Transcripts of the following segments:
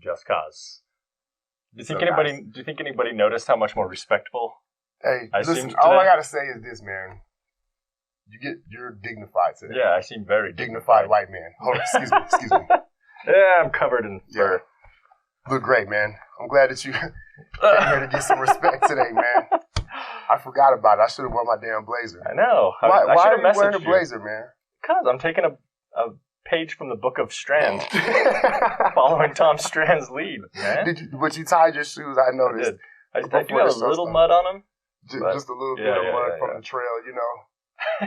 Just Cause. Do you think anybody noticed how much more respectful? Hey, I listen. All I gotta say is this, man. You're dignified today. Yeah, I seem very dignified white man. Hold on, excuse me. Yeah, I'm covered in fur. Look great, man. I'm glad that you came here to get some respect today, man. I forgot about it. I should have worn my damn blazer. I know. Why are you wearing a blazer, man? Because I'm taking a page from the Book of Strand, following Tom Strand's lead, man. But you tied your shoes, I noticed. I do have a little mud on them. Just a little bit of mud from the trail, you know.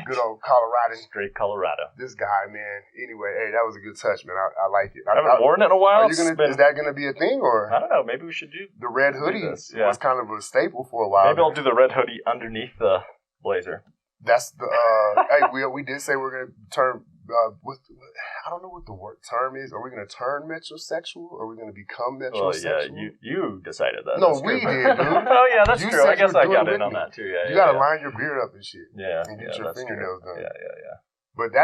Good old Colorado. Straight Colorado. This guy, man. Anyway, hey, that was a good touch, man. I like it. I haven't worn it in a while. Is that going to be a thing, or? I don't know. Maybe we should do the red hoodie. Was kind of a staple for a while. Maybe I'll do the red hoodie underneath the blazer. That's the. Hey, we did say we're going to turn. I don't know what the word term is. Are we going to turn metrosexual, or are we going to become metrosexual? Well, you decided that. No, we did, dude. Oh, yeah, that's true. I guess I got in on that, too. Yeah, you got to line your beard up and shit. Yeah. And get your fingernails done. Yeah. But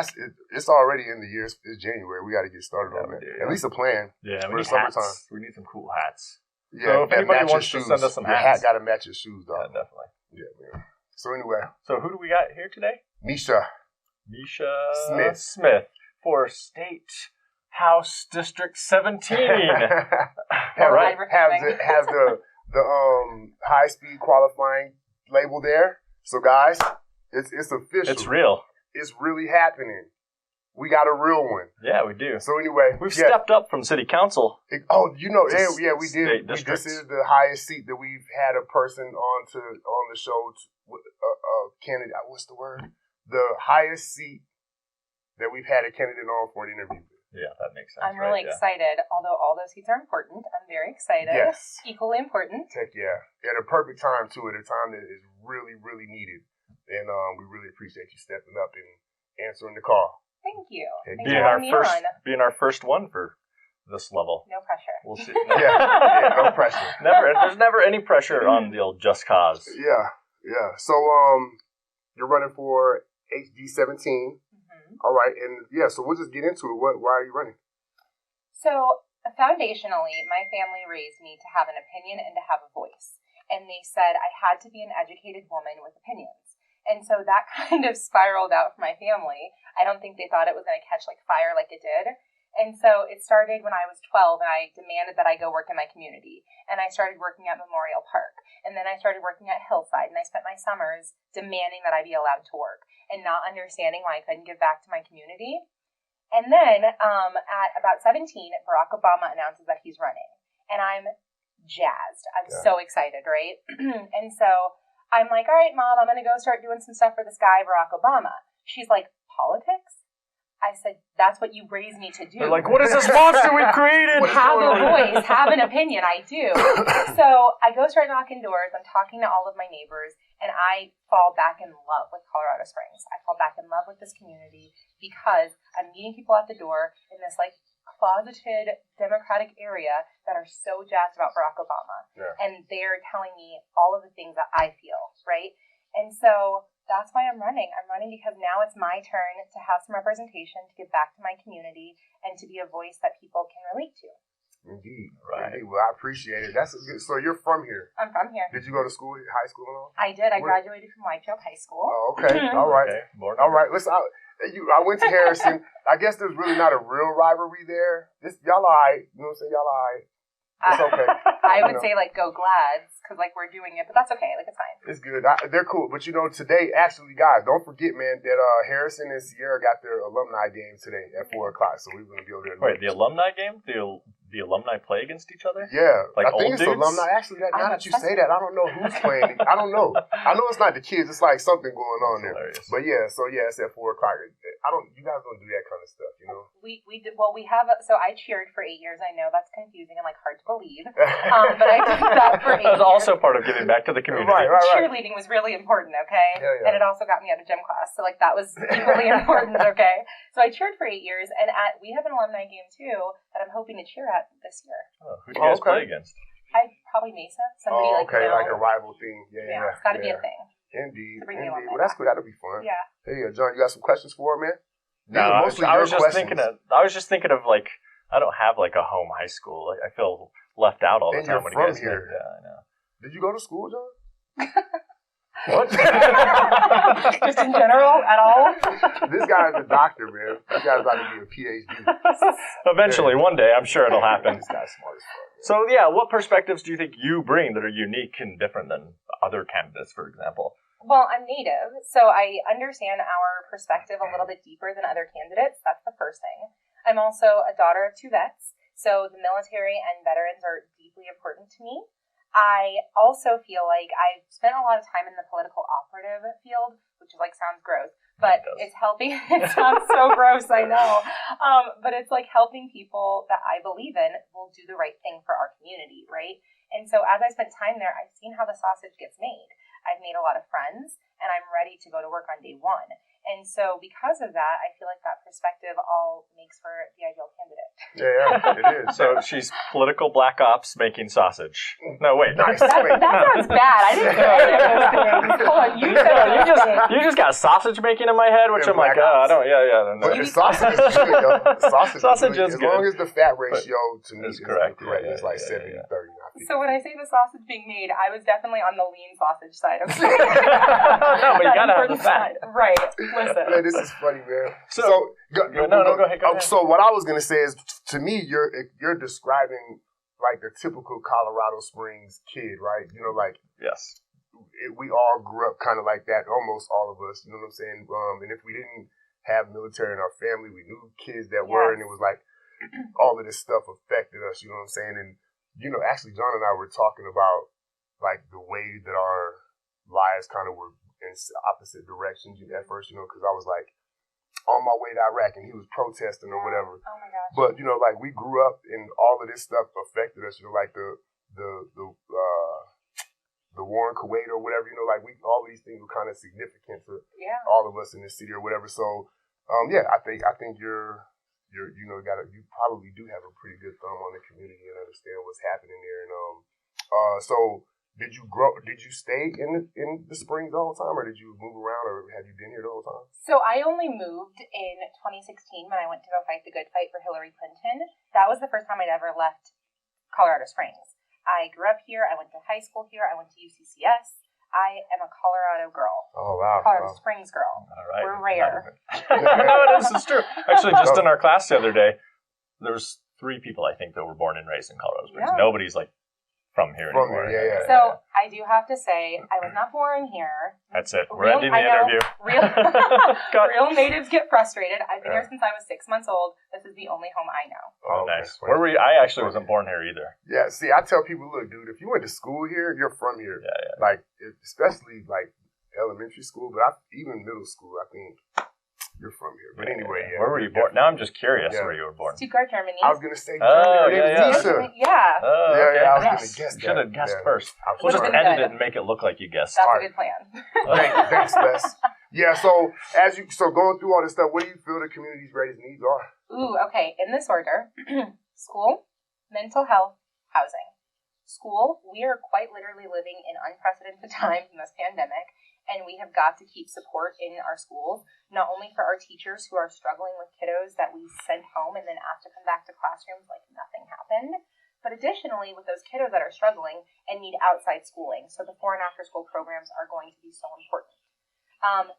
it's already in the year. It's January. We got to get started on that. At least a plan. Yeah, we need hats. We need some cool hats. Yeah, so if anybody wants to send us some hats. Your hat got to match your shoes, dog. Yeah, definitely. Yeah, man. So anyway. So who do we got here today? Mischa Smith for State House District 17. All right. Has the high speed qualifying label there. So guys, it's official. It's real. It's really happening. We got a real one. Yeah, we do. So anyway, we've stepped up from city council. We did. This is the highest seat that we've had a person on the show. Candidate. What's the word? The highest seat that we've had a candidate on for an interview. Yeah, that makes sense. I'm really excited. Although all those seats are important, I'm very excited. Yes. Equally important. Heck yeah. At a perfect time, too. At a time that is really, really needed. And we really appreciate you stepping up and answering the call. Thank you. Being our first one for this level. No pressure. We'll see. No pressure. There's never any pressure on the old Just Cause. Yeah. So you're running for HD 17. All right, and so we'll just get into it. Why are you running? So, foundationally, my family raised me to have an opinion and to have a voice. And they said I had to be an educated woman with opinions. And so that kind of spiraled out for my family. I don't think they thought it was going to catch like fire like it did. And so it started when I was 12, and I demanded that I go work in my community. And I started working at Memorial Park. And then I started working at Hillside, and I spent my summers demanding that I be allowed to work and not understanding why I couldn't give back to my community. And then at about 17, Barack Obama announces that he's running. And I'm jazzed. I'm so excited, right? And so I'm like, all right, Mom, I'm going to go start doing some stuff for this guy, Barack Obama. She's like, politics? I said, that's what you raised me to do. They're like, what is this monster we created? Have a voice, have an opinion. I do. So I go start knocking doors. I'm talking to all of my neighbors, and I fall back in love with Colorado Springs. I fall back in love with this community because I'm meeting people at the door in this like closeted Democratic area that are so jazzed about Barack Obama. Yeah. And they're telling me all of the things that I feel, right? And so that's why I'm running. I'm running because now it's my turn to have some representation, to give back to my community, and to be a voice that people can relate to. Indeed. Right. Indeed. Well, I appreciate it. So you're from here? I'm from here. Did you go to school, high school and all? I did. I graduated from Whitetail High School. Oh, okay. All right. Okay. All right. I went to Harrison. I guess there's really not a real rivalry there. Y'all all right. You know what I'm saying? Y'all all right. It's okay. I would say, like, go Glads, because, like, we're doing it, but that's okay. Like, it's fine. It's good. They're cool. But, today, actually, guys, don't forget, man, that Harrison and Sierra got their alumni game today at 4 o'clock, so we're going to be over there. Wait, the alumni game? The alumni play against each other? Yeah. Like I think it's dudes? alumni. Actually, now that you say that, I don't know who's playing. I don't know. I know it's not the kids. It's like something going on there. Hilarious. But, it's at 4 o'clock. You guys don't do that kind of stuff, We did, we have, so I cheered for 8 years. I know that's confusing and, like, hard to believe. But I did that for 8 years. That was also part of giving back to the community. Right. Cheerleading was really important, okay? Yeah. And it also got me out of gym class, so, like, that was equally important, okay? So I cheered for 8 years, and we have an alumni game, too, that I'm hoping to cheer at this year. Oh, who do you guys play against? Probably Mesa. Somebody like a rival thing. Yeah. It's got to be a thing. Indeed. Well, that's good. That'll be fun. Yeah. Hey, John, you got some questions for her, man? No, I was just thinking of like I don't have like a home high school. Like, I feel left out all the time when you guys here. Yeah, I know. Did you go to school, John? What? Just in general, at all? This guy's a doctor, man. This guy's about to be a PhD. Eventually, one day, I'm sure it'll happen. This guy's smart as fuck. So, yeah, what perspectives do you think you bring that are unique and different than other candidates, for example? Well, I'm Native, so I understand our perspective a little bit deeper than other candidates. That's the first thing. I'm also a daughter of 2 vets, so the military and veterans are deeply important to me. I also feel like I've spent a lot of time in the political operative field, which is like sounds gross, but it's helping. It sounds so gross, I know. But it's like helping people that I believe in will do the right thing for our community, right? And so as I spent time there, I've seen how the sausage gets made. I've made a lot of friends, and I'm ready to go to work on day one. And so because of that, I feel like that perspective all makes for the ideal candidate. Yeah, it is. So she's political black ops making sausage. No, wait. Nice. That sounds bad. I didn't say any of those things. Hold on, you said those things. You just got sausage making in my head, which I'm like, I don't, no. But the sausage is good, yo. The sausage is good. good. As long as the fat ratio to me is correct. It's like 70-30. So when I say the sausage being made, I was definitely on the lean sausage side of things. No, but you gotta have the fat. Right. Listen. Man, this is funny, man. Go ahead. So what I was gonna say is, to me, you're describing like the typical Colorado Springs kid, right? You know, like yes, we all grew up kind of like that, almost all of us. You know what I'm saying? And if we didn't have military in our family, we knew kids that were, and it was like all of this stuff affected us. You know what I'm saying? And you know, actually, John and I were talking about like the way that our lives kind of were in opposite directions at first, you know, because I was like on my way to Iraq and he was protesting or whatever. Oh my gosh. But you know, like we grew up and all of this stuff affected us. You know, like the war in Kuwait or whatever. You know, like all of these things were kind of significant to all of us in the city or whatever. So, I think you're you probably do have a pretty good thumb on the community and understand what's happening there. And so did you stay in the Springs the whole time, or did you move around, or have you been here the whole time? So I only moved in 2016 when I went to go fight the good fight for Hillary Clinton. That was the first time I'd ever left Colorado Springs. I grew up here. I went to high school here. I went to UCCS. I am a Colorado girl. Oh, wow. Colorado Springs girl. All right. We're rare. No, this is true. Actually, just in our class the other day, there was 3 people, I think, that were born and raised in Colorado Springs. Yeah. Nobody's like from here anymore. Yeah. So I do have to say, I was not born here. That's it. We're ending the interview. Real natives get frustrated. I've been here since I was 6 months old. This is the only home I know. Oh, nice. Where were you? I actually wasn't born here either. Yeah, see, I tell people, look, dude, if you went to school here, you're from here. Yeah. Like, especially like elementary school, but even middle school, I think you're from here. But anyway, Where were you born? Now I'm just curious where you were born. Stuttgart, Germany. I was going to say Germany. Mischa. Yeah. Oh, okay. I was going to guess that. Should have guessed first. We'll just edit it and make it look like you guessed. That's a good plan. Thanks, Les. Yeah, so going through all this stuff, what do you feel the community's greatest needs are? Ooh, okay. In this order, school, mental health, housing. School, we are quite literally living in unprecedented times in this pandemic, and we have got to keep support in our schools, not only for our teachers who are struggling with kiddos that we send home and then ask to come back to classrooms like nothing happened, but additionally with those kiddos that are struggling and need outside schooling. So the before and after school programs are going to be so important.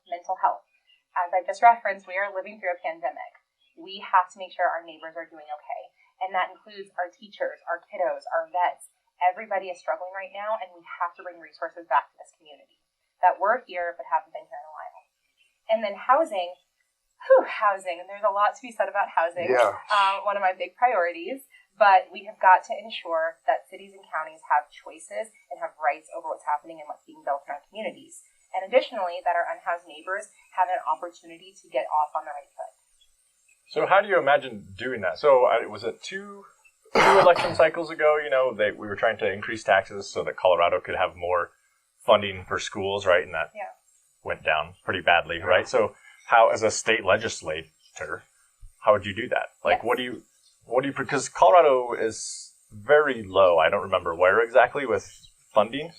Mental health. As I just referenced, we are living through a pandemic. We have to make sure our neighbors are doing okay. And that includes our teachers, our kiddos, our vets. Everybody is struggling right now, and we have to bring resources back to this community that were here but haven't been here in a while. And then housing. Housing. And there's a lot to be said about housing. Yeah. One of my big priorities. But we have got to ensure that cities and counties have choices and have rights over what's happening and what's being built in our communities. And additionally, that our unhoused neighbors have an opportunity to get off on the right foot. So how do you imagine doing that? So was it two election cycles ago, we were trying to increase taxes so that Colorado could have more funding for schools, right? And that went down pretty badly, right? So how, as a state legislator, how would you do that? Like, what do you, because Colorado is very low. I don't remember where exactly with funding,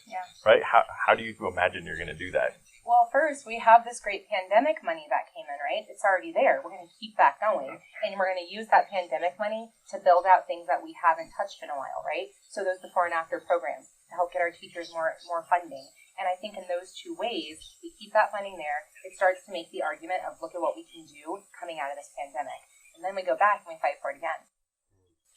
right? How do you imagine you're going to do that? Well, first, we have this great pandemic money that came in, right? It's already there. We're going to keep that going. And we're going to use that pandemic money to build out things that we haven't touched in a while, right? So those before and after programs to help get our teachers more funding. And I think in those two ways, we keep that funding there. It starts to make the argument of look at what we can do coming out of this pandemic. And then we go back and we fight for it again.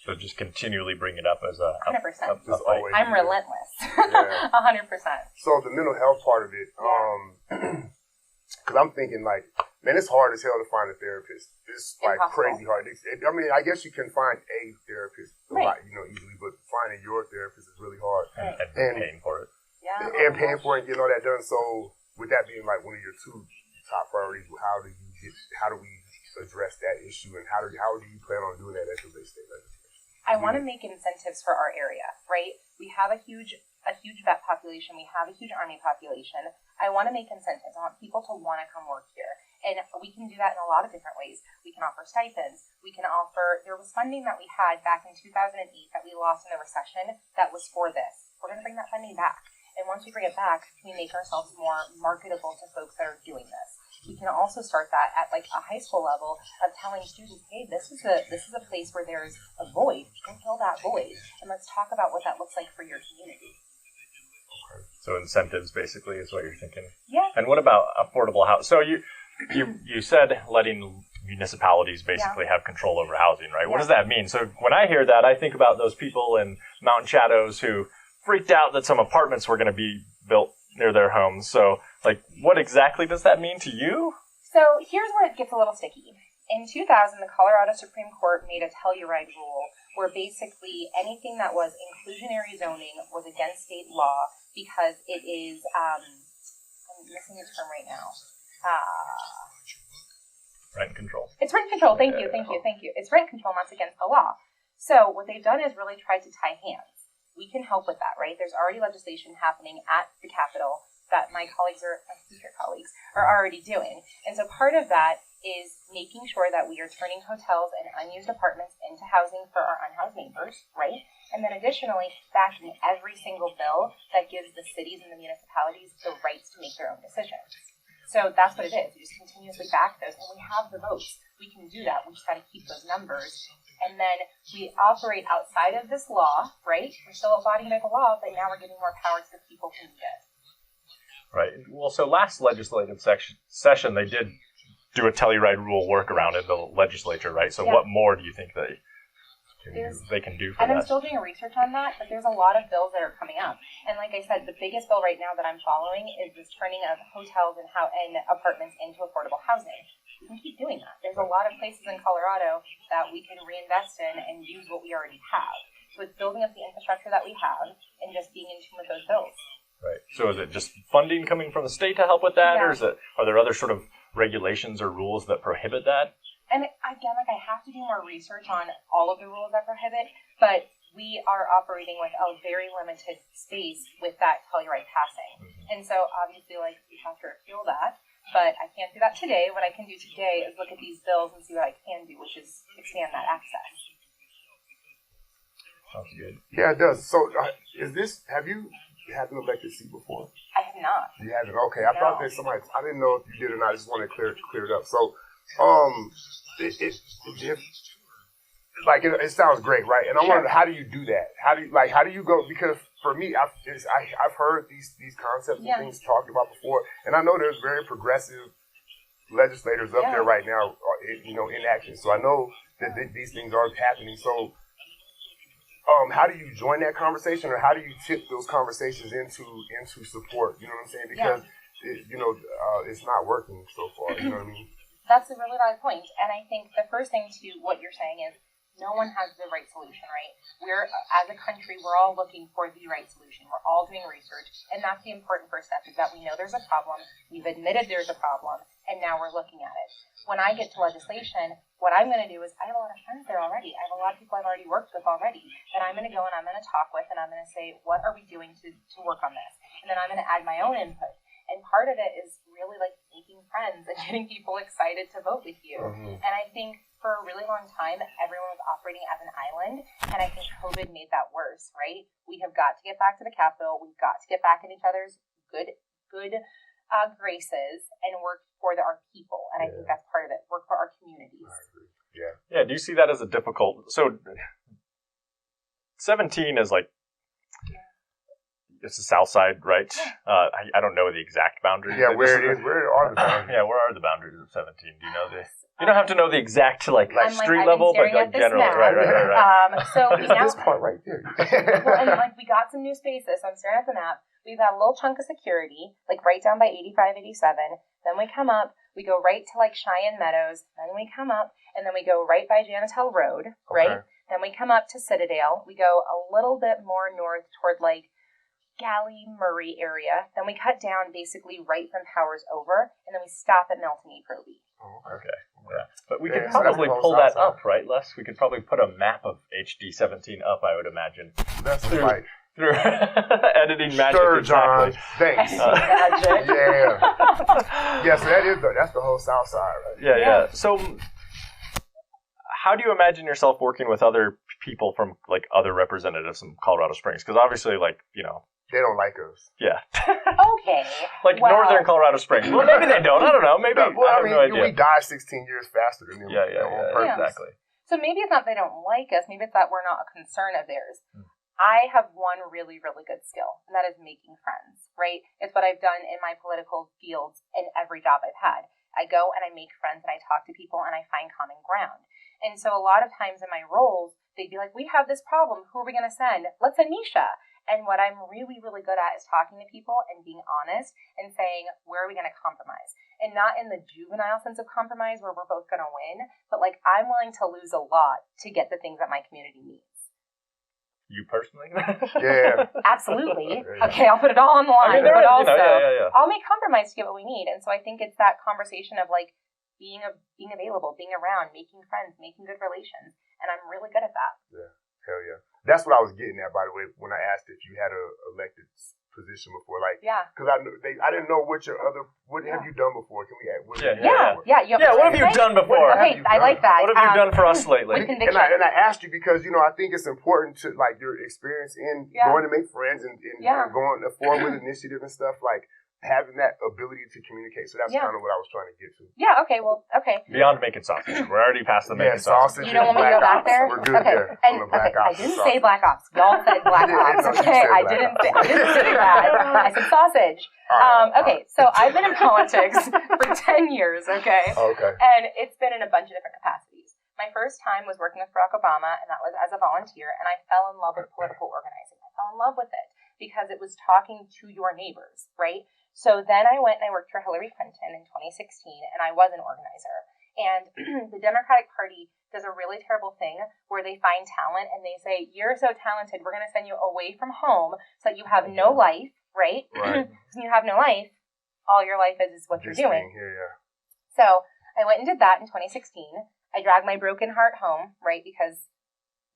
So just continually bring it up as a 100%. fight. I'm relentless. Yeah. 100%. So the mental health part of it, because I'm thinking like, man, it's hard as hell to find a therapist. It's like crazy hard. I mean, I guess you can find a therapist, easily, but finding your therapist is really hard. And paying for it. Yeah. And paying for it and getting all that done. So with that being like one of your two top priorities, how do we address that issue, and how do you plan on doing that at the state legislature? I want to make incentives for our area, right? We have a huge vet population. We have a huge Army population. I want to make incentives. I want people to want to come work here. And we can do that in a lot of different ways. We can offer stipends. There was funding that we had back in 2008 that we lost in the recession that was for this. We're going to bring that funding back. And once we bring it back, we make ourselves more marketable to folks that are doing this. We can also start that at like a high school level of telling students, hey, this is a place where there's a void. Go fill that void, and let's talk about what that looks like for your community. Okay. So incentives, basically, is what you're thinking. Yeah. And what about affordable housing? So you said letting municipalities basically have control over housing, right? What does that mean? So when I hear that, I think about those people in Mountain Shadows who freaked out that some apartments were going to be built near their homes. So, like, what exactly does that mean to you? So here's where it gets a little sticky. In 2000, the Colorado Supreme Court made a Telluride rule where basically anything that was inclusionary zoning was against state law because it is, I'm missing the term right now. Rent control. It's rent control. Thank you. It's rent control, and that's against the law. So what they've done is really tried to tie hands. We can help with that, right? There's already legislation happening at the Capitol that my future colleagues are already doing. And so part of that is making sure that we are turning hotels and unused apartments into housing for our unhoused neighbors, right? And then additionally, backing every single bill that gives the cities and the municipalities the rights to make their own decisions. So that's what it is. We just continuously back those, and we have the votes. We can do that. We just got to keep those numbers. And then we operate outside of this law, right? We're still abiding by the law, but now we're giving more power to the people who need it. Right. Well, so last legislative session, they did do a Telluride rule workaround in the legislature, right? So what more do you think they can do for that? And I'm still doing research on that, but there's a lot of bills that are coming up. And like I said, the biggest bill right now that I'm following is this turning of hotels and apartments into affordable housing. We can keep doing that. There's a lot of places in Colorado that we can reinvest in and use what we already have. So it's building up the infrastructure that we have and just being in tune with those bills. Right. So is it just funding coming from the state to help with that, or are there other sort of regulations or rules that prohibit that? And again, I have to do more research on all of the rules that prohibit, but we are operating with a very limited space with that Telluride passing. Mm-hmm. And so obviously, we have to appeal that. But I can't do that today. What I can do today is look at these bills and see what I can do, which is expand that access. Sounds good. Yeah, it does. So, have you had an elected seat before? I have not. You haven't? Okay. I thought there's somebody, I didn't know if you did or not. I just wanted to clear it up. So, it sounds great, right? And I wondered, how do you do that? How do you go? Because for me, I've heard these concepts and things talked about before, and I know there's very progressive legislators up there right now, in action. So I know that these things are happening. So, how do you join that conversation, or how do you tip those conversations into support? You know what I'm saying? Because it's not working so far. You know what I mean? That's a really valid point. And I think the first thing to what you're saying is no one has the right solution, right? As a country, we're all looking for the right solution. We're all doing research. And that's the important first step, is that we know there's a problem. We've admitted there's a problem. And now we're looking at it. When I get to legislation, what I'm going to do is, I have a lot of friends there already. I have a lot of people I've already worked with already that I'm going to go and I'm going to talk with, and I'm going to say, what are we doing to work on this? And then I'm going to add my own input. And part of it is really making friends and getting people excited to vote with you. Mm-hmm. And I think for a really long time, everyone was operating as an island. And I think COVID made that worse, right? We have got to get back to the Capitol. We've got to get back in each other's good graces and work for our people. And I think that's part of it. Work for our communities. Yeah. Yeah. Do you see that as a difficult? So 17 is like, it's the south side, right? I don't know the exact boundaries. Yeah, where it is. Where are the boundaries? Yeah, where are the boundaries of 17? Do you know the? You don't have to know the exact street I've level, but like generally, right. So we now this part right there. well, and like we got some new spaces. So I'm staring at the map. We've got a little chunk of security, like right down by 85, 87. Then we come up. We go right to like Cheyenne Meadows. Then we come up, and then we go right by Janitel Road, right? Okay. Then we come up to Citadel. We go a little bit more north toward like Galley Murray area. Then we cut down basically right from Powers over, and then we stop at Melton E. Proby. Oh, okay. Yeah. But we could probably pull that up, right, Les? We could probably put a map of HD 17 up, I would imagine. That's right. Through editing magic. Sure, exactly. John. Thanks. Magic. Yeah. Yeah, so that's the whole south side, right? Yeah. So how do you imagine yourself working with other people from, like, other representatives from Colorado Springs? Because obviously, like, they don't like us. Yeah. Okay. Like Northern Colorado Springs. Well, maybe they don't. I don't know. Maybe. Well, I have no idea. we die 16 years faster than them. Yeah, exactly. So maybe it's not they don't like us. Maybe it's that we're not a concern of theirs. I have one really, really good skill, and that is making friends, right? It's what I've done in my political fields in every job I've had. I go and I make friends and I talk to people and I find common ground. And so a lot of times in my roles, they'd be like, we have this problem. Who are we going to send? Let's send Mischa. And what I'm really, really good at is talking to people and being honest and saying, where are we going to compromise? And not in the juvenile sense of compromise where we're both going to win, but like I'm willing to lose a lot to get the things that my community needs. You personally? Yeah. Absolutely. Okay, I'll put it all on the line. But also, I'll make compromise to get what we need. And so I think it's that conversation of like being available, being around, making friends, making good relations. And I'm really good at that. Yeah. Hell yeah. That's what I was getting at, by the way, when I asked if you had a elected position before. Like, because I didn't know what have you done before? Can we add? What have you done before? Okay, I like that. What have you done for us lately? And I asked you because, I think it's important to, like, your experience in going to make friends and going forward with initiative and stuff, like, having that ability to communicate. So that's kind of what I was trying to get to. Yeah, okay, well, okay. Beyond making sausage. We're already past the making sausage. You don't want me to go back there? We're good there. I didn't say Black Ops. Y'all said Black Ops, okay? I didn't say that. I said sausage. Okay, so I've been in politics for 10 years, okay? Okay. And it's been in a bunch of different capacities. My first time was working with Barack Obama, and that was as a volunteer, and I fell in love with political organizing. I fell in love with it because it was talking to your neighbors, right? So then I went and I worked for Hillary Clinton in 2016, and I was an organizer. And the Democratic Party does a really terrible thing where they find talent and they say, you're so talented, we're going to send you away from home so that you have no life, right? Right. When you have no life, all your life is what you're doing. So I went and did that in 2016. I dragged my broken heart home, right, because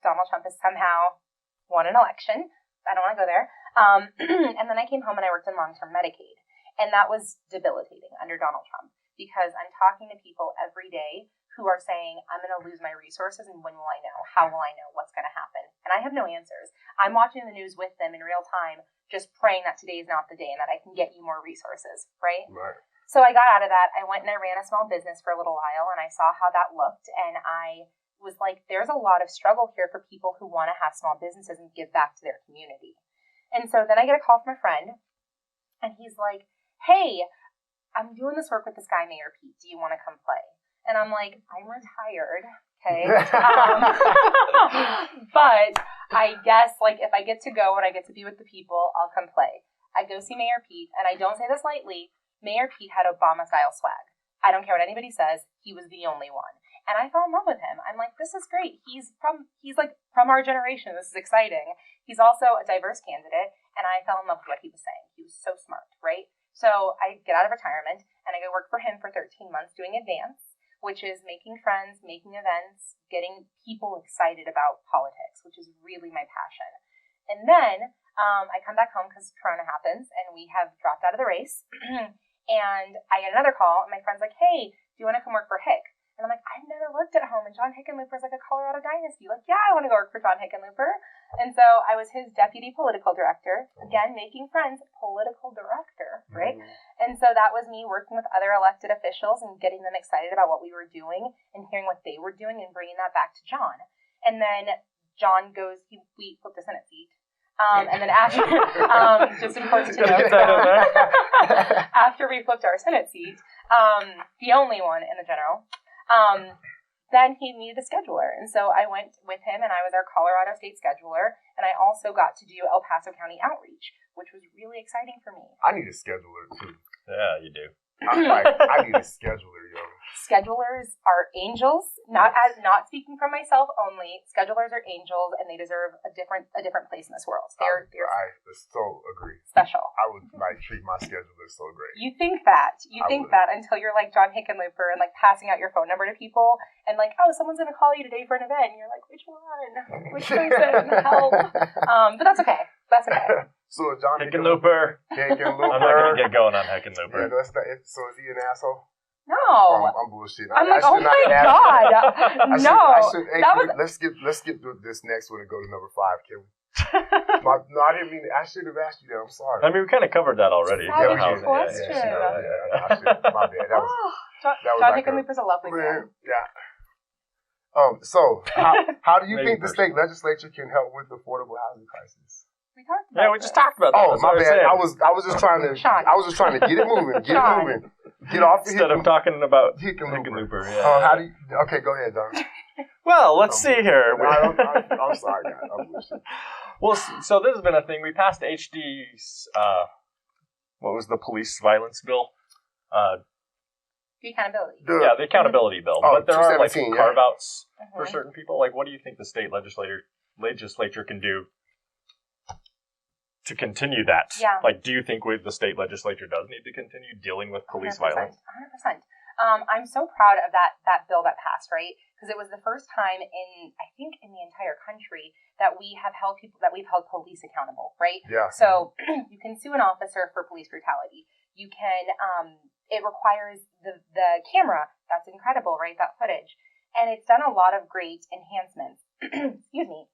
Donald Trump has somehow won an election. I don't want to go there. And then I came home and I worked in long-term Medicaid. And that was debilitating under Donald Trump because I'm talking to people every day who are saying, I'm going to lose my resources and when will I know? How will I know what's going to happen? And I have no answers. I'm watching the news with them in real time, just praying that today is not the day and that I can get you more resources, right? Right. So I got out of that. I went and I ran a small business for a little while and I saw how that looked. And I was like, there's a lot of struggle here for people who want to have small businesses and give back to their community. And so then I get a call from a friend and he's like, hey, I'm doing this work with this guy, Mayor Pete. Do you want to come play? And I'm like, I'm retired, okay? But I guess, like, if I get to go and I get to be with the people, I'll come play. I go see Mayor Pete, and I don't say this lightly, Mayor Pete had Obama-style swag. I don't care what anybody says. He was the only one. And I fell in love with him. I'm like, this is great. He's like from our generation. This is exciting. He's also a diverse candidate, and I fell in love with what he was saying. He was so smart, right? So I get out of retirement and I go work for him for 13 months doing Advance, which is making friends, making events, getting people excited about politics, which is really my passion. And then I come back home because Corona happens and we have dropped out of the race. And I get another call and my friend's like, hey, do you want to come work for HIC? And I'm like, I've never worked at home, and John Hickenlooper's like a Colorado dynasty. Like, yeah, I want to go work for John Hickenlooper. And so I was his deputy political director. Again, making friends, political director, right? And so that was me working with other elected officials and getting them excited about what we were doing and hearing what they were doing and bringing that back to John. And then John goes, we flipped a Senate seat. And then after, just important to note, after we flipped our Senate seat, the only one in the general, then he needed a scheduler. And so I went with him, and I was our Colorado state scheduler. And I also got to do El Paso County outreach, which was really exciting for me. I need a scheduler, too. Yeah, you do. I need a scheduler, yo. Schedulers are angels. Not speaking from myself only. Schedulers are angels, and they deserve a different place in this world. They're I so agree. Special. I would treat my scheduler so great. You think that until you're like John Hickenlooper and like passing out your phone number to people and like, oh, someone's gonna call you today for an event, and you're like, which one? Which person? Help. But that's okay. That's okay. So John Hickenlooper. I'm not gonna get going on Hickenlooper. Yeah, so is he an asshole? No. I'm bullshitting. I'm like, oh my God. No. Let's skip this next one and go to number 5, can we? No, I didn't mean it. I should have asked you that. I'm sorry. I mean, we kind of covered that already. Question. My bad. John Hickenlooper's a lovely man. Yeah. So, how do you think the state legislature can help with the affordable housing crisis? We just talked about that. Oh, my bad. I was just trying to get it moving. Get it moving. Get off instead of talking about Hickenlooper. Yeah. How do you? Okay, go ahead, Don. Well, let's see here. I'm sorry, guys. I'm listening. Well, so this has been a thing. We passed HD's. What was the police violence bill? The accountability. The accountability bill. But there are like carve-outs for certain people. Like, what do you think the state legislature can do to continue that? Yeah. Like, do you think the state legislature does need to continue dealing with police 100%, violence? 100%. I'm so proud of that bill that passed, right? Because it was the first time in the entire country that we've held police accountable, right? Yeah. So you can sue an officer for police brutality. You can, it requires the camera. That's incredible, right? That footage. And it's done a lot of great enhancements. Excuse me.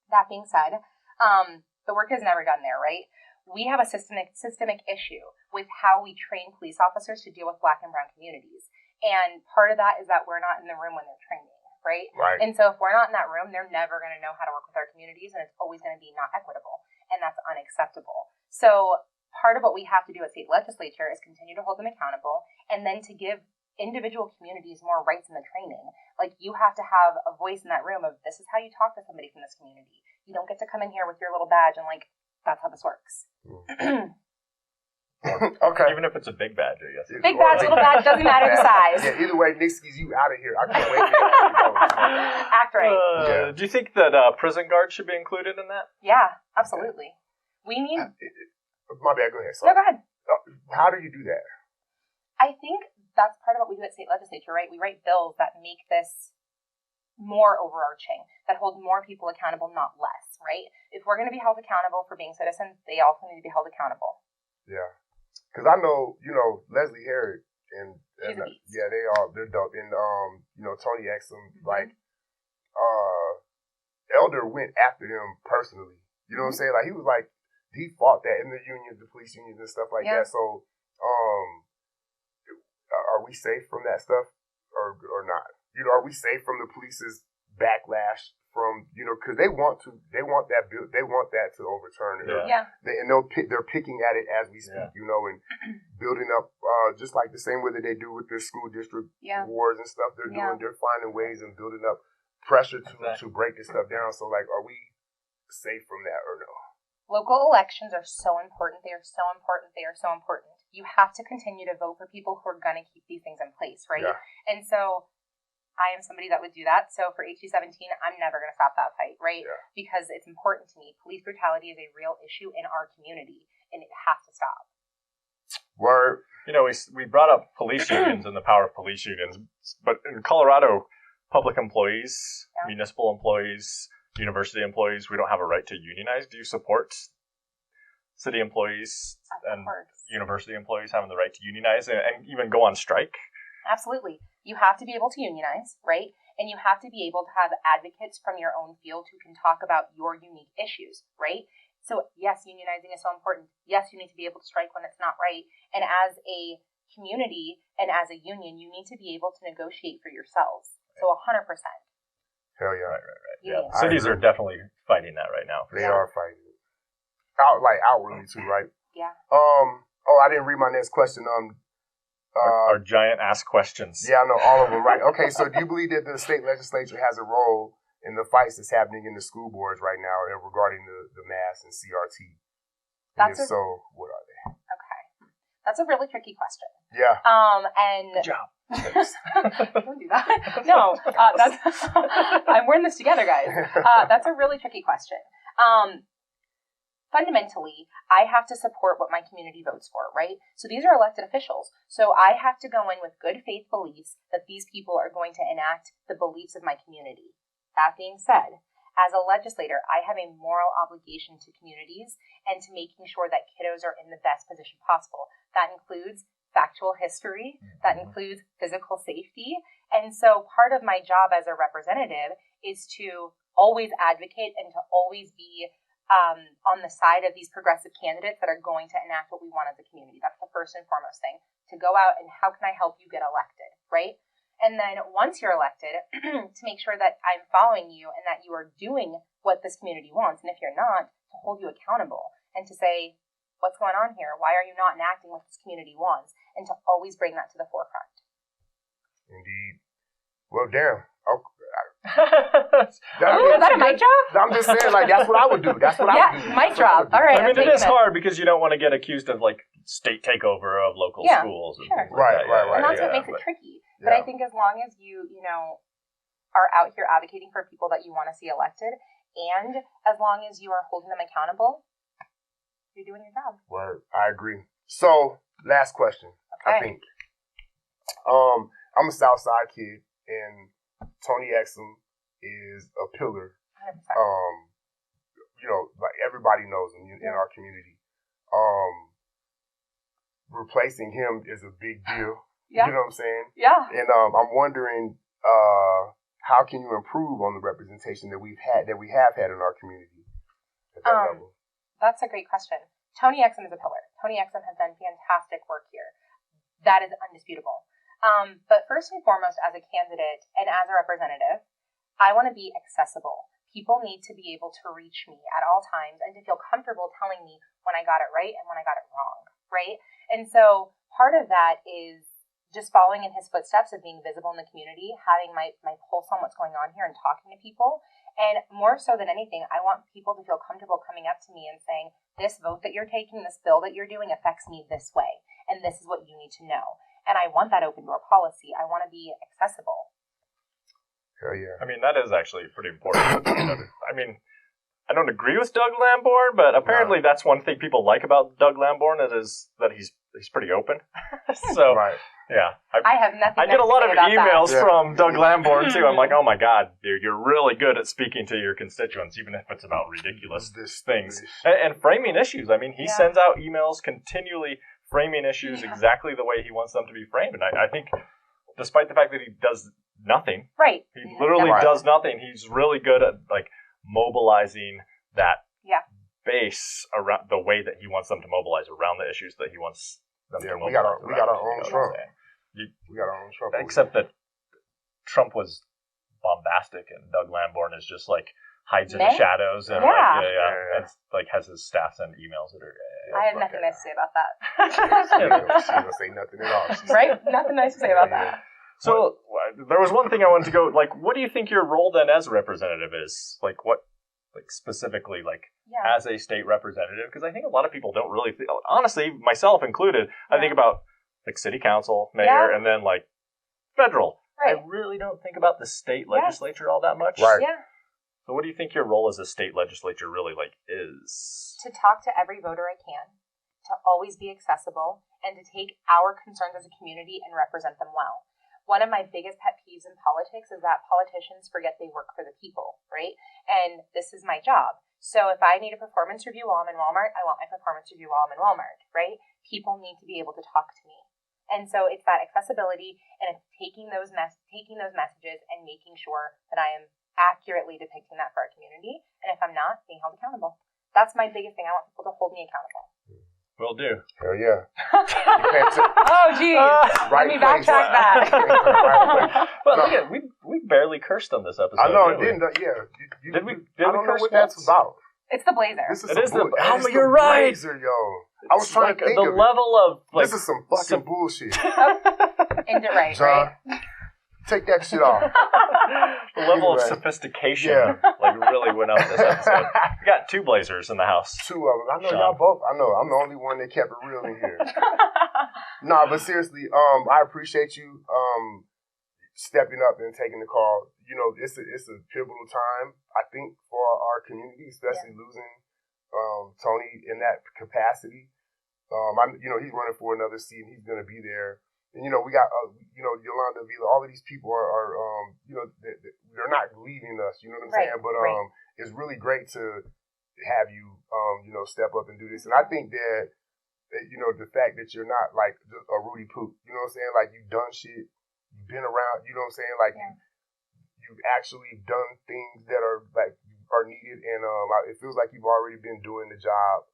That being said, the work is never done there, right? We have a systemic issue with how we train police officers to deal with Black and brown communities. And part of that is that we're not in the room when they're training, right? Right. And so if we're not in that room, they're never going to know how to work with our communities, and it's always going to be not equitable. And that's unacceptable. So part of what we have to do at state legislature is continue to hold them accountable, and then to give individual communities more rights in the training. Like, you have to have a voice in that room of, this is how you talk to somebody from this community. You don't get to come in here with your little badge and like, that's how this works. Okay. Even if it's a big badge, I guess. Big badge, little badge, doesn't matter the size. Yeah, either way, Nick skis you out of here. I can't wait. Act right. Do you think that prison guards should be included in that? Yeah, absolutely. We need... My bad, go ahead. No, go ahead. How do you do that? I think that's part of what we do at state legislature, right? We write bills that make this more overarching, that hold more people accountable, not less, right? If we're going to be held accountable for being citizens, they also need to be held accountable. Yeah. Because I know, Leslie Herrick and yeah, they're dope. And, Tony Exum, like, Elder went after them personally. You know what I'm saying? Like, he was like, he fought that in the unions, the police unions and stuff like that. So, are we safe from that stuff or not? Are we safe from the police's backlash from, because they want that to overturn it. Yeah. They're picking at it as we speak, and building up, just like the same way that they do with the school district wars and stuff. They're finding ways and building up pressure to break this stuff down. So, like, are we safe from that or no? Local elections are so important. They are so important. They are so important. You have to continue to vote for people who are going to keep these things in place, right? Yeah. And so I am somebody that would do that. So for HG 17, I'm never going to stop that fight, right? Yeah. Because it's important to me. Police brutality is a real issue in our community, and it has to stop. Word. We brought up police unions and the power of police unions, but in Colorado, public employees, municipal employees, university employees, we don't have a right to unionize. Do you support city employees and university employees having the right to unionize and even go on strike? Absolutely. You have to be able to unionize, right? And you have to be able to have advocates from your own field who can talk about your unique issues, right? So yes, unionizing is so important. Yes, you need to be able to strike when it's not right. And as a community and as a union, you need to be able to negotiate for yourselves. So 100%. Hell yeah. Right. Yeah. Cities are definitely fighting that right now. They are fighting it. Outwardly too, right? Yeah. I didn't read my next question. Our giant ask questions. Yeah, I know all of them, right? Okay, so do you believe that the state legislature has a role in the fights that's happening in the school boards right now regarding the mass and CRT? And if so, what are they? Okay. That's a really tricky question. Yeah. And good job. Don't do that. No, we're in this together, guys. That's a really tricky question. Fundamentally, I have to support what my community votes for, right? So these are elected officials. So I have to go in with good faith beliefs that these people are going to enact the beliefs of my community. That being said, as a legislator, I have a moral obligation to communities and to making sure that kiddos are in the best position possible. That includes factual history, that includes physical safety. And so part of my job as a representative is to always advocate and to always be on the side of these progressive candidates that are going to enact what we want as a community. That's the first and foremost thing. To go out and how can I help you get elected, right? And then once you're elected, to make sure that I'm following you and that you are doing what this community wants. And if you're not, to hold you accountable and to say, what's going on here? Why are you not enacting what this community wants? And to always bring that to the forefront. Indeed. Well, damn. Is that a mic drop? I'm just saying, that's what I would do. That's what I would do. Mic drop. All right. I mean, it is hard because you don't want to get accused of state takeover of local schools. And things like that. And that's what makes it tricky. But I think as long as you are out here advocating for people that you want to see elected, and as long as you are holding them accountable, you're doing your job. Right. I agree. So, last question. Okay. I think. I'm a Southside kid, and Tony Exum is a pillar. 100%. Everybody knows him in our community. Replacing him is a big deal. Yeah. You know what I'm saying? Yeah. And I'm wondering how can you improve on the representation that we have had in our community at that level? That's a great question. Tony Exum is a pillar. Tony Exum has done fantastic work here. That is undisputable. But first and foremost, as a candidate and as a representative, I want to be accessible. People need to be able to reach me at all times and to feel comfortable telling me when I got it right and when I got it wrong, right? And so part of that is just following in his footsteps of being visible in the community, having my pulse on what's going on here and talking to people. And more so than anything, I want people to feel comfortable coming up to me and saying, this vote that you're taking, this bill that you're doing affects me this way, and this is what you need to know. And I want that open door policy. I want to be accessible. Hell yeah. I mean, that is actually pretty important. I mean, I don't agree with Doug Lambourn, but apparently that's one thing people like about Doug Lambourn is that he's pretty open. So, yeah. I have nothing. I get a lot of emails from Doug Lambourn, too. I'm like, oh my God, dude, you're really good at speaking to your constituents, even if it's about ridiculous things. And framing issues. I mean, he sends out emails continually framing issues exactly the way he wants them to be framed. And I think, despite the fact that he does nothing, he literally does nothing, he's really good at mobilizing that base around the way that he wants them to mobilize around the issues that he wants them to mobilize. We got our own Trump. We got our own Trump. Except that Trump was bombastic and Doug Lambourn is just hides in the shadows and and has his staff send emails that are. I have nothing nice to say about that. She don't say nothing at all. Right? Nothing nice to say about that. So there was one thing I wanted to go. What do you think your role then as a representative is? Specifically, as a state representative? Because I think a lot of people don't really think, honestly, myself included, I think about city council, mayor, and then federal. Right. I really don't think about the state legislature all that much. Right. Yeah. So what do you think your role as a state legislature really is? To talk to every voter I can, to always be accessible, and to take our concerns as a community and represent them well. One of my biggest pet peeves in politics is that politicians forget they work for the people, right? And this is my job. So if I need a performance review while I'm in Walmart, I want my performance review while I'm in Walmart, right? People need to be able to talk to me. And so it's that accessibility, and it's taking those messages and making sure that I am accurately depicting that for our community. And if I'm not, being held accountable. That's my biggest thing. I want people to hold me accountable. Will do. Hell yeah. Oh, geez. Let me backtrack that. Well, look at we barely cursed on this episode. I know, it didn't. Yeah. Did we? I don't know what that's about. It's the blazer. You're right. Blazer, yo. I was trying to think the of level of this is some fucking bullshit. End it right, John, right? take that shit off. The level of sophistication really went up this episode. We got 2 blazers in the house. 2 of them. I know Sean. y'all both. I know. I'm the only one that kept it real in here. Nah, but seriously, I appreciate you stepping up and taking the call. You know, it's a pivotal time, I think, for our community, especially losing Tony in that capacity. He's running for another seat, and he's going to be there. And, we got, Yolanda Avila, all of these people are they're not leaving us, you know what I'm saying? But it's really great to have you, step up and do this. And I think that, the fact that you're not like a Rudy Poop, you know what I'm saying? Like, you've done shit, you've been around, you know what I'm saying? Like, you've actually done things that are needed. And it feels like you've already been doing the job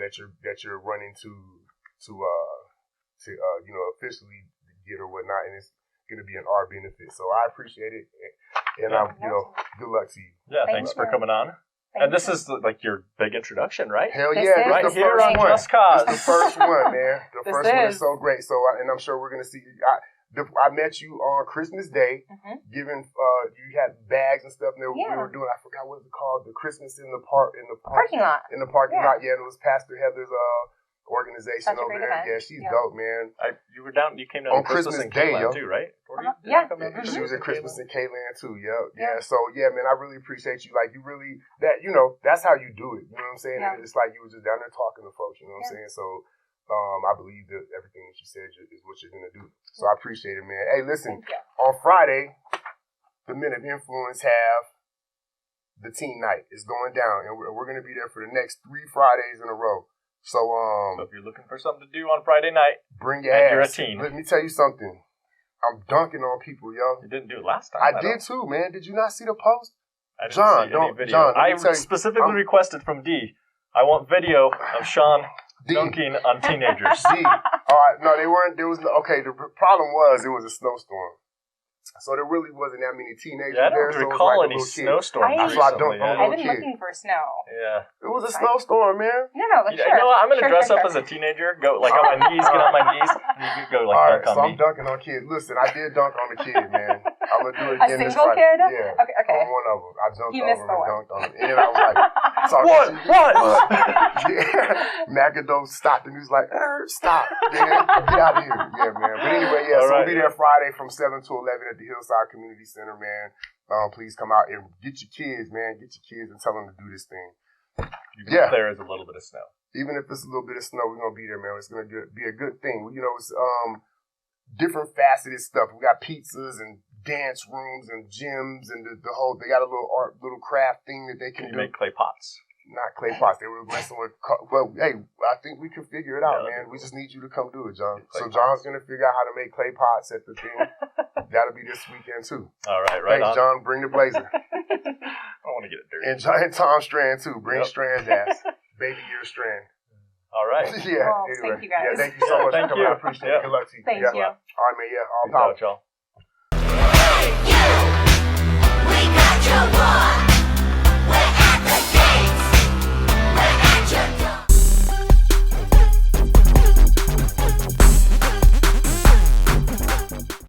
that you're running to officially get or whatnot, and it's going to be in our benefit. So I appreciate it, and good luck to you. Yeah, thanks for coming on. And this is like your big introduction, right? Hell yeah, right the here first on one. Just Cause. It's the first one, man. The first one is so great. So, and I'm sure we're going to see. I met you on Christmas Day, giving you had bags and stuff. And we were doing. I forgot what it was called. The Christmas in the parking lot. In the parking lot. Yeah, and it was Pastor Heather's organization over there. Yeah, she's dope, man. You came down on Christmas in K-Land too, right? She was at Christmas in K-Land too. Yeah. So yeah, man, I really appreciate you. Like, you really that's how you do it. You know what I'm saying? Yeah. It's like you were just down there talking to folks. You know what I'm saying? So I believe that everything that you said is what you're gonna do. So I appreciate it, man. Hey, listen, on Friday, the Men of Influence have the teen night. It's going down, and we're gonna be there for the next 3 Fridays in a row. So if you're looking for something to do on Friday night, bring your ass. You're a teen. Let me tell you something. I'm dunking on people, yo. You didn't do it last time. I did too, man. Did you not see the post? I didn't see any video. I specifically requested from D. I want video of Sean dunking on teenagers. D. All right. No, they weren't. The problem was it was a snowstorm. So there really wasn't that many teenagers there. I don't recall any snowstorms recently. I've been looking for snow. Yeah. It was a snowstorm, man. No, sure. You know what? I'm going to dress up as a teenager, go like on my knees, get on my knees, and you can go like all right, dunk on me. I'm dunking on kids. Listen, I did dunk on a kid, man. I'm going to do it again this A single Friday. kid? Yeah. Okay. On one of them. I jumped over and dunked on him. And then I was like, What? Yeah. McAdoo stopped and he was like, stop, man. Get out of here. Yeah, man. But anyway, so we'll be there Friday from 7 to 11 at the Hillside Community Center, man. Please come out and get your kids, man. Get your kids and tell them to do this thing. Even if there is a little bit of snow. Even if it's a little bit of snow, we're going to be there, man. It's going to be a good thing. It's different faceted stuff. We got pizzas and dance rooms and gyms and the whole, they got a little art, little craft thing that they can do. Make clay pots. Not clay pots. They were messing with, well, hey, I think we can figure it out, man. We just need you to come do it, John. So John's going to figure out how to make clay pots at the thing. That'll be this weekend, too. All right, right Thanks, on. John. Bring the blazer. I want to get it dirty. And Tom Strand, too. Bring Strand's ass. Baby year Strand. All right. Yeah. Well, anyway. thank you, guys. Yeah, thank you so much for coming. I appreciate it. Good luck to you. Thank you. All right, man. Yeah, all Peace out, y'all. We got your boy.